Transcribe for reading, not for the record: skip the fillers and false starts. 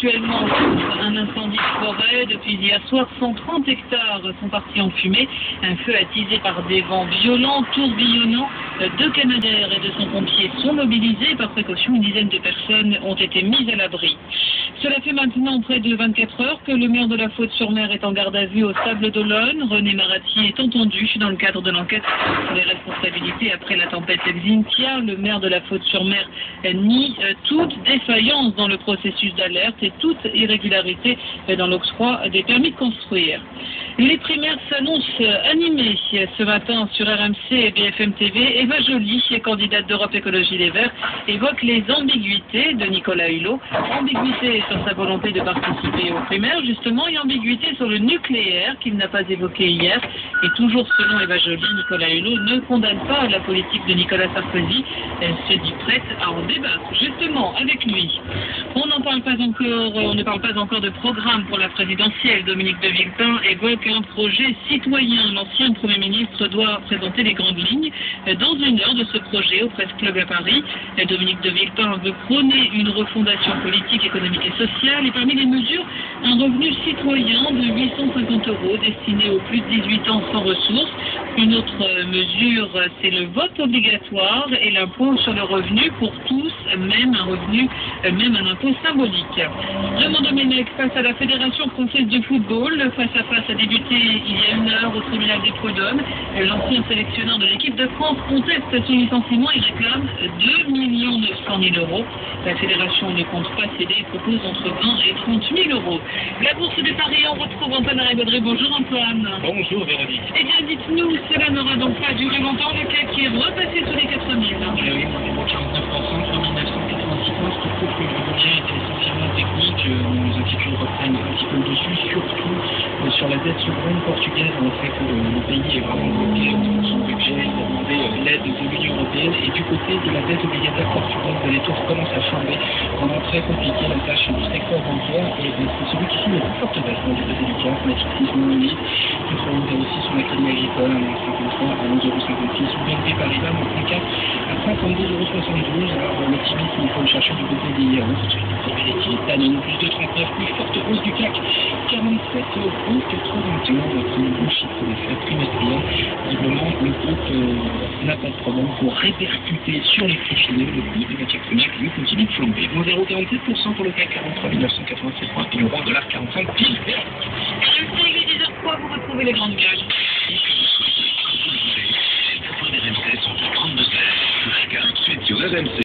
actuellement un incendie de forêt. Depuis hier soir, 130 hectares sont partis en fumée. Un feu attisé par des vents violents, tourbillonnants. 2 canadaires et 200 pompiers sont mobilisés. Par précaution, une dizaine de personnes ont été mises à l'abri. Cela fait maintenant près de 24 heures que le maire de la Faute-sur-Mer est en garde à vue au Sable d'Olonne. René Maratti est entendu dans le cadre de l'enquête sur les responsabilités après la tempête Xynthia. Le maire de la Faute-sur-Mer nie toute défaillance dans le processus d'alerte et toute irrégularité dans l'octroi des permis de construire. Les primaires s'annoncent animées ce matin sur RMC et BFM TV. Eva Joly, candidate d'Europe Écologie Les Verts, évoque les ambiguïtés de Nicolas Hulot. Ambiguïté sur sa volonté de participer aux primaires, justement, et ambiguïté sur le nucléaire qu'il n'a pas évoqué hier. Et toujours selon Eva Joly, Nicolas Hulot ne condamne pas la politique de Nicolas Sarkozy. Elle se dit prête à en débattre, justement, avec lui. On ne parle pas encore de programme pour la présidentielle. Dominique de Villepin évoque un projet citoyen. L'ancien Premier ministre doit présenter les grandes lignes dans 1 heure de ce projet au Presse Club à Paris. Dominique de Villepin veut prôner une refondation politique, économique et sociale. Et parmi les mesures, un revenu citoyen de 850 € destiné aux plus de 18 ans sans ressources. Une autre mesure, c'est le vote obligatoire et l'impôt sur le revenu pour tous, même un impôt symbolique. Raymond Domenech face à la Fédération française de football. Le face-à-face a débuté il y a 1 heure au tribunal des prud'hommes. L'ancien sélectionneur de l'équipe de France conteste son licenciement et réclame 2 900 000 €. La fédération ne compte pas céder et propose entre 20 et 30 000 €. La bourse de Paris, on retrouve Antoine Arrêt-Baudry. Bonjour Antoine. Bonjour Véronique. Eh bien dites-nous, cela n'aura donc pas duré longtemps, le CAC qui est repassé sous les 4 000. Eh oui, on est au 49%, 3986 points, ce qui prouve que le revient était essentiellement technique. Les inquiétudes reprennent un petit peu le dessus, surtout sur la dette souveraine portugaise. On sait que le pays est vraiment bloqué dans son budget. Il a demandé l'aide de l'Union européenne. Et du côté de la dette obligataire portugaise, les taux commencent à flamber. Vraiment très compliqué la tâche du secteur bancaire. Et c'est celui qui signe la plus forte baisse du côté du CAC, Natixis, Monolith, contre 1,06 sur la Crédit Agricole, 1,53 à 11,56 €. BNP Paribas, mon 34 à 52,72 €. Alors l'optimisme, il faut le chercher du côté des Danone, plus de 39, plus forte hausse du CAC, 47,81 €. Notre nouveau chiffre d'affaires trimestriel. Visiblement, le groupe n'a pas de problème pour répercuter sur les prix finaux le coût des matières premières qui lui continue de flamber. Moins 0,47% pour le CAC 43 987 points et l'euro $45 pile. RMC, il est 10h03, vous retrouvez les grandes gages. Les RMC sont au 32 16. Tout de suite sur RMC.